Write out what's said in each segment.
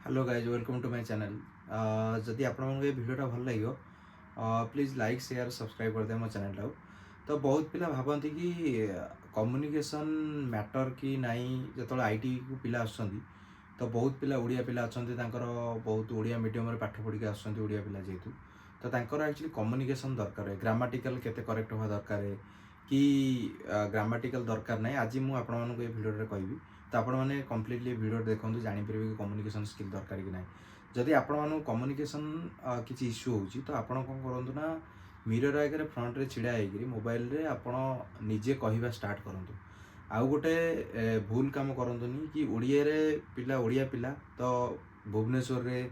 Hello guys welcome to my channel. जदि आपण ये भिडियोटा भल लगे प्लीज लाइक शेयर सब्सक्राइब कर दे मो चैनल टाऊ। तो बहुत पिला भावती कि कम्युनिकेशन मैटर कि नाई जो आईटी को पिला आसुँच तो बहुत पिला ओडिया पिला अच्छा बहुत ओडिया मीडियम रे पाठ पढ़ी आसुँच ओडिया पिला जेहेतु तो तांकर एक्चुअली कम्युनिकेशन दरकार है ग्रामाटिकल केते करेक्ट होगा दरकार है कि ग्रामाटिकल दरकार नहीं। आज मुझे आपण ये भिडियो कहबी तो आपण मैंने कम्प्लीटली भिडियो देखो जापर कि कम्युनिकेशन स्किल दरकार कि ना। जदि आपण कम्युनिकेशन किसी इश्यू हो तो आपण कौन करूँ ना मिरर आगे फ्रंट रे छिड़ा होगी मोबाइल रे आपण निजे कहवा स्टार्ट करूँ। आउ गोटे भूल काम करतुनि कि ओडिया रे पिला ओडिया पिला तो भुवनेश्वर रे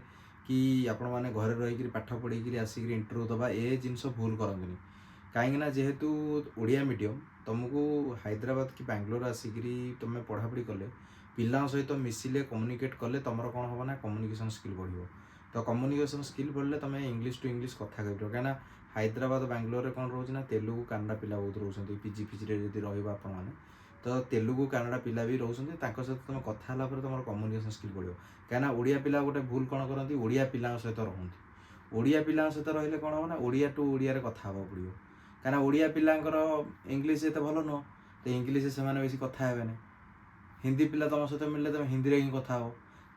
कि आपण मैंने घर रही पाठ पढ़ी आसिक इंटरव्यू दबा ए जिनस भूल करतुनि कहीं जेहेतु ओडिया मीडियम तुमको हैदराबाद कि बांग्लोर आसिक तुम पढ़ापढ़ी कले पिला सहित मिसिले कम्युनिकेट कले तुम कौन हम ना कम्युनिकेशन स्किल बढ़। तो कम्युनिकेशन स्किल बढ़ले तुम इंग्लिश टू इंग्लिश कथा कह कहीं हैदराबाद बांग्लोर में कौन रोचे ना तेलुगु कन्नड़ा पिला बहुत रोचे पीजी फिजी जब रही तो तेलुगु कन्नड़ा पिला भी रोचे सहित तुम कथा तुम कम्युनिकेशन स्किल बढ़। कहीं ओडिया पिला गोटे भूल कौन करती ओडिया पिला सहित रहती ओडिया पिला सहित रही कौन हम ना ओडिया टू ओडिया कथा हाँ पड़ो कहीं ओडिया पिलांकर इंग्लिश एत भल नुह तो इंग्लिश से बेसी कथा हे ना। हिंदी पिला तुम सहित मिलले तुम हिंदी ही कथा हो।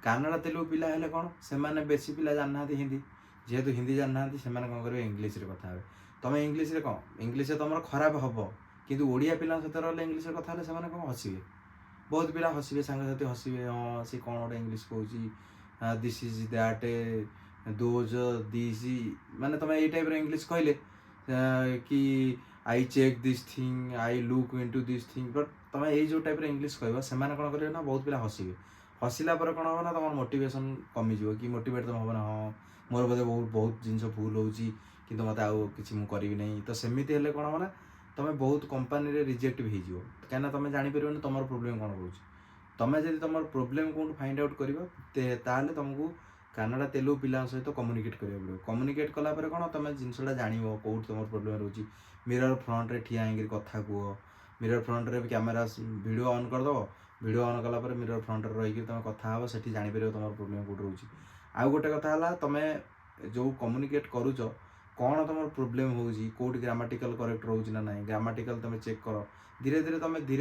कन्नड़ा तेलुगु पिला हेले कौन से बेसी पिला जानना हिंदी जेहेतु हिंदी जानना से कौन करेंगे इंग्लिश कथा हे। तुम इंग्लिश कौन इंग्लिश तुम खराब हम किंतु ओडिया पिला सहित रही इंग्लिश कथा से कौन हसवे बहुत पिला हसवे सांगसाथी हसवे हाँ सी कौन गोटे इंग्लिश कौच this is that those this माने तुम ये टाइप इंग्लिश कहले कि I check this thing I look into this thing but तुम ये जो टाइप इंग्लिश कह से कौन करेंगे ना बहुत पिला हसवे हसिला कौन हम ना तुम मोटिवेशन कमिज कि मोटिवेट तुम हम ना हाँ मोर बोधे बहुत बहुत जिन भूल हो कि मत आउ कि करी नहीं तो सेमती हेल्ले कौन हम ना तुम बहुत कंपानी रिजेक्ट भी हो कहीं तुम जापर तुम प्रोब्लेम कौन रोच तुम जब तुम प्रोब्लेम कौन फाइंड आउट कर तुमको कन्नड़ा तेलुगु पिला सहित कम्युनिकेट करा पड़ो। कम्युनिकेट कलापर कौन तुम जिनसा जान कौट तुम प्रोब्लेम रोच मिरर फ्रंट रे ठिया होकर कथा कह मिरर फ्रंट रे कैमेरा वीडियो ऑन करदेव वीडियो ऑन कलापर मिरर फ्रंट रे रही तुम कथा हे से जापर तुम प्रोब्लेम कौट रोच। आउ गोटे कथा है तुम जो कम्युनिकेट करुच कौन तुम प्रोब्लेम होट ग्रामाटिकल करेक्ट रोच ना ना ग्रामाटिकल तुम चेक कर धीरे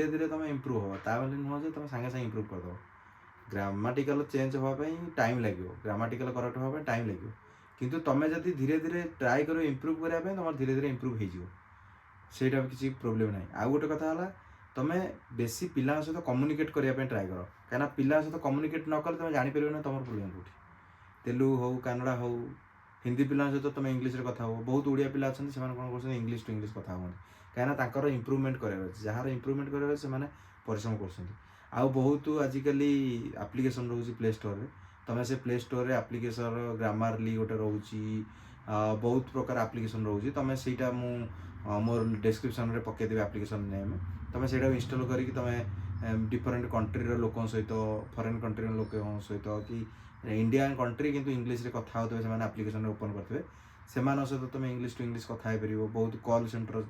धीरे तुम इम्प्रूव हो ताबले नुह तुम सांगे सांगे इम्प्रूव करदेव। ग्रामाटिकल चेंज होगापी टाइम लगे ग्रामाटिकल करेक्ट होगा टाइम लगे किंतु तुम जब धीरे धीरे ट्राए कर इम्प्रूव करने तुम धीरे धीरे इम्प्रूव होटा किसी प्रोब्लेम ना। आउ गोटे कथा है तुम बेसी पिला सहित कम्युनिकेट करने ट्राए कर कहीं पिला सहित कम्युनिकेट न कले तुम जापर ना तुम प्रोब्लेम कौटी तेलुगु हो कन्नड़ा हो हिंदी पिला सहित तुम इंग्लिश कथा हो बहुत ओडिया पिला अच्छा से कौन कर इंग्लिश टू इंग्लिश कथा हमें कहीं इम्प्रूवमेंट करार जार इम्प्रूवमेंट करार से परिश्रम कर। आउ बहुत आजिकल आप्लिकेसन रोचे प्ले स्टोर रे तुम से प्ले स्टोर रे आप्लिकेसन ग्रामारली गोटे रोचे बहुत प्रकार आप्लिकेसन रोचे तुम से मोर डिस्क्रिप्शन रे पकईदेवी आप्लिकेसन नेम तुम से इंस्टॉल करके तुम डिफरेंट कंट्री लोक सहित फॉरेन कंट्री लोक सहित कि इंडियन कंट्री किंतु इंग्लिश रे कथा होते से आप्लिकेसन ओपन करते से सहित तुम इंग्लिश टू इंग्लिश कथा बहुत कॉल सेंटर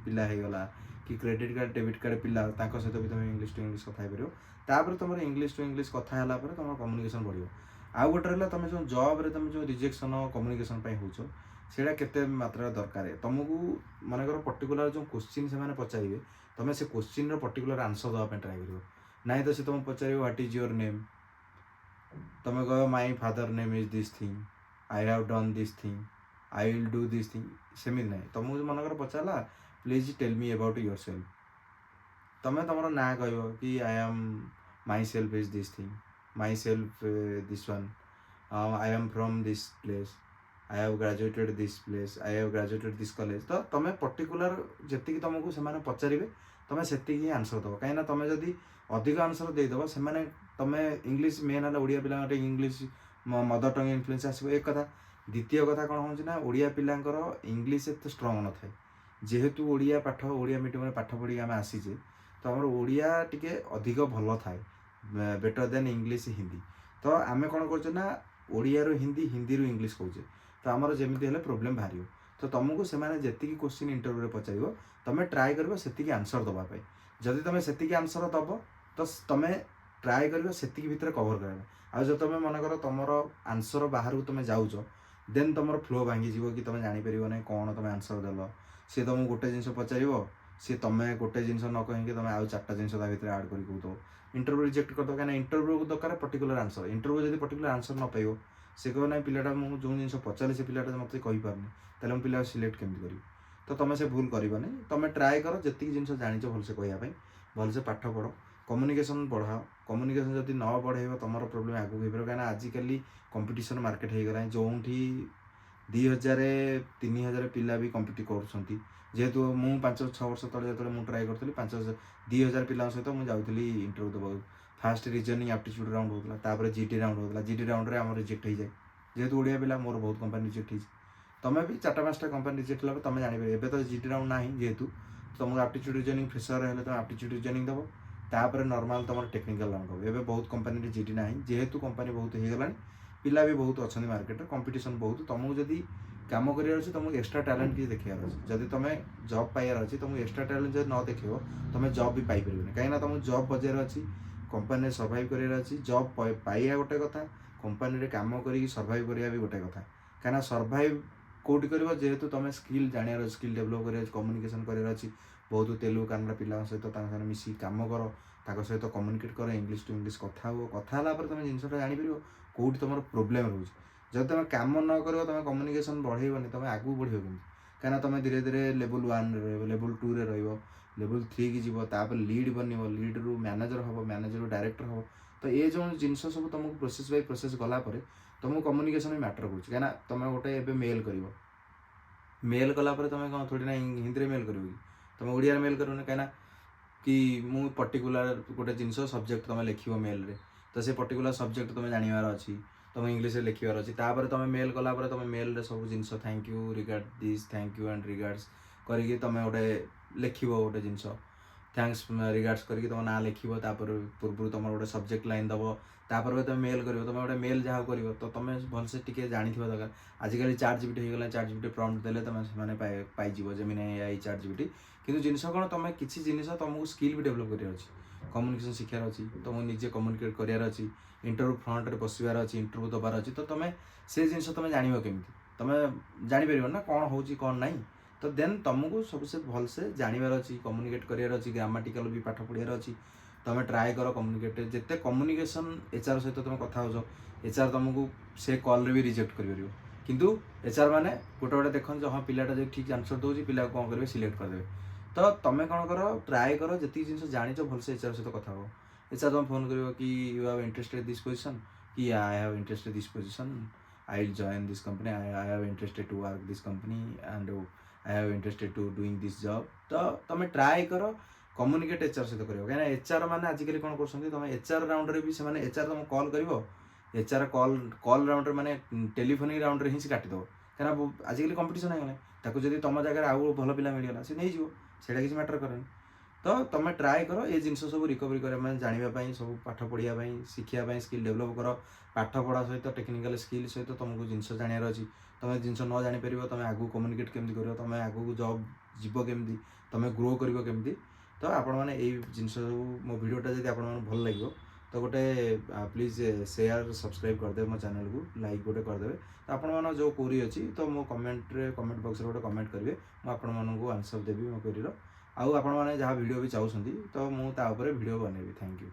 पिला होगला कि क्रेडिट कार्ड डेबिट कार्ड पिला सहित भी तुम इंग्लिश टू इंग्लिश कथा तापर तुम इंग्लिश टू इंग्लिश कथा तुम कम्युनिकेशन बढ़। आउ गोटे रहा तुम जो जॉब रे तुम जो रिजेक्शन कम्युनिकेशन हो सेटा केते मात्रा दरकार है तुमको मनकर पर्टिकुलर जो क्वेश्चन से पचारे तुम से क्वेश्चन पर्टिकुलर आंसर देवाई ट्राए कर ना तो सी तुम पचार व्हाट इज योर नेम तुम कह my father name is this thing I have done this thing I will do this thing सेमती ना तुमको मनकर पचारा please tell me about yourself तुम तुम ना कह कि I am myself is this thing myself this one I am from this place I have graduated this place I have graduated this college तो तुम particular जी तुमको से पचारे तुम से ही आंसर दब कहीं तुम जब अधिक आंसर देदेव से तुम इंग्लिश मेन है ओडिया पिला इंग्लिश मदर टंग इन्फ्लुएंस आसो एक कथा। द्वितीय कथा कौन हो ओडिया पिलांकर इंग्लिश एत स्ट्रंग न थाए जेहेतु ओडिया पाठ ओडिया मीडियम पाठ पढ़ी आम आसीचे तो आम ओडिया टिके अधिक भल थाए बेटर देन इंग्लिश हिंदी तो आम कौन करना ओडिया रो हिंदी हिंदी रो इंग्लिश कहे तो आमर जमी हेल्ले प्रोब्लेम बाहर तो तुमको से जी क्वेश्चन इंटरव्यू रे पचार तुम ट्राए कर से आंसर दवाई जदि तुम से आंसर दब तो तुम ट्राए कर सेतिक भितर कवर करबा आ जो तुम मनकर तुम आंसर बाहर को तुम जाऊच देन तुम फ्लो भांगी जीव कि तुम जानी परिबो नै कोन तुम आंसर देल सी तुम गोटे जिनस पचारिबो सी तुम गोटे जिनस न कहीं तुम आउ चार्टा जिनस भितर आड कर कहतो इंटरव्यू रिजेक्ट कर दो कहीं इंटरव्यू को दरकार पर्टिकुलर आंसर इंटरव्यू जब पर्टिकुलर आंसर न पाइबो से कह ना पिलाटा मुझे जो जिन पचारे से पिलाटा मत कही पारनी तेल मुझे पिला सिलेक्ट केमती करी तो तुम से भूल करनी तुम ट्राए कर जी जिन जाच भलसे कहवाई भलसे पाठ पढ़ कम्युनिकेशन बढ़ाओ कम्युनिकेशन जब न बढ़ेब तुम प्रोब्लेम आगे हो कहीं आजिकल कंपटीशन मार्केट हो गला जो 2000 3000 पिला भी कम्पिट कर जेहेतु मुझे 5-6 वर्ष तले जो मुझे ट्राए करी 2000 पिला सहित मुझे जाऊँगी इंटरव्यू देवा फास्ट रिजनिंग एप्टीट्यूड राउंड होता जीटी राउंड होता जीटी राउंड में आम रिजेक्ट हो जाए जेहेतु ओडिया पिला मोर बहुत कंपनी रिजेक्ट हो तुम्हें भी 4-5टा कंपनी रिजेक्ट है तुम जापर एवं तो जीटी राउंड ना जेहेतु तुमको एप्टीट्यूड रिजनिंग फ्रेशर है तुम एप्टीट्यूड रिजनिंग देव तापर नॉर्मल तुम टेक्निकल राउंड हो एवं बहुत कंपनी जीटी ना जेहेतु कंपनी बहुत हो गला पिला भी बहुत अच्छा मार्केट कंपटीशन बहुत तुमको जदि काम कर तुमको एक्सट्रा टैलेंट किसी देखार अच्छे जदि तुम जॉब पाइबार अच्छी तुमको एक्सट्रा टैलेंट जब न देख तुम जॉब भी पाई पार कहीं तुमको जॉब बजार अच्छी कंपनी सर्वाइव करार अच्छी जॉब पाइबा गोटे कथा कंपनी काम कर सर्वाइव करा भी गोटे कथा कहीं सर्वाइव कौटी कर जेहेतु तुम स्किल जानार स्किल डेभलप कर कम्युनिकेशन करार अच्छी बहुत तेलुगु कन्नड़ पिला सहित मिसी कम कर सहित कम्युनिकेट कर इंग्लिश टू इंग्लिश कथा हो कथा तुम जिनसा जापर कौटी तुम प्रोब्लेम रोज जब तुम कम न कर तुम कम्युनिकेशन बढ़ेबनी तुम आगू बढ़ कहीं तुम धीरे धीरे लेवल 1 लेवल 2 लेवल 3 की जीव तापर लीड बनब लीड रु मैनेजर हम मैनेजर रु डायरेक्टर हम तो ये जो जिनस सब तुमको प्रोसेस बाय प्रोसेस गलापर तुमको कम्युनिकेशन भी मैटर करुँच कहीं तुम गोटे मेल कर मेल कलापर तुम कौन थोड़ी ना हिंदी में मेल कर तुम ओडिया मेल कर कहीं कि मु पर्टिकुलर गोटे जिनस सब्जेक्ट तुम लिख मेल रे तो से पर्टिकुलर सब्जेक्ट तुम जानवर अच्छी तुम इंग्लीश लिखार अच्छी तापर तुम मेल कलापर तुम मेल रे सब जिनस thank you regard this thank you and regards करके तुम गोटे लिख गोटे जिनस थैंक्स रिगार्ड्स करके तुम ना लिख पूर्व तुम गोटे सब्जेक्ट लाइन दब तापर तुम मेल कर तुम गोटे मेल जहाँ कर तो तुम भलसे टी जानी दरकार आजिकल चार्ट जीपीटी होगा चार्ट जीपीटी प्रॉम्प्ट देले तुम से पाइब जेमिनी एआई चार्ट जीपीटी किंतु जिनस कौन तुम किसी जिनस तुमको स्किल भी डेभलप करार अच्छी कम्युनिकेशन शिखार अच्छी तुमको निजे कम्युनिकेट करार अच्छी इंटरव्यू फ्रंट में बसबार अच्छी इंटरव्यू दबार अच्छी तो तुम से जिनस तुम जान केमी तुम जापर ना कौन हो कौन ना तो देन तुमको सबसे भलसे जानवर अच्छी कम्युनिकेट करार अच्छी ग्रामाटिकल भी पाठ पढ़ार अच्छी तुम ट्राए कर कम्युनिकेट जिते कम्युनिकेशन एचआर सहित तुम कथा हो एचआर तुमको से कॉल रे भी रिजेक्ट कर किंतु एचआर माने गोटे गोटे देखते हाँ पिलाटा जो ठीक आंसर दूसरी पिला कौन करेंगे सिलेक्ट करदे तो तुम कौन कर ट्राए कर जी जिन जाच भलसे एचआर सहित कथा हो एचआर तुम फोन कर कि you have interested this position कि I have interested this position I will join this company I have interested to work this company and I have interested to doing this job तो तुम try कर communicate HR सहित कर कहीं HR मैंने आजिकल कौन कर तुम एचआर राउंड रे भी से एचआर तुम कॉल कर एचआर कॉल राउंड मैंने टेलीफोनिक राउंड रे ही काटिदेव कहीं आजिकल कंपटीशन हो गला जब तुम जगह आउ भल पिला मिलगला सी नहीं सीटा किसी मैटर करें तो तुम ट्राए कर ये जिन सब रिकवरी करने जानापी सब पाठ पढ़ाई शिखापी स्किल डेभलप कर पाठ पढ़ा सहित टेक्निकल स्किल सहित तुमको जिनस जानवर अच्छी तुम जिनस न जापर तुम आगू कम्युनिकेट केमती कर तुम आगू जॉब जीव केमती तुम ग्रो कर तो आपण मैंने जिनस मो वीडियोटा जब आप भल लगे तो गोटे प्लीज शेयर सब्सक्राइब करदे मो चैनल को लाइक गोटे करदे तो आपण जो क्वेरी अच्छी तो मो कमेंट बॉक्स गोटे कमेंट करेंगे मुझे आंसर देवी मो क्वेरी आउ आपण मैंने जहाँ वीडियो भी चाहूँ तो मुझे वीडियो बनैबी थैंक यू।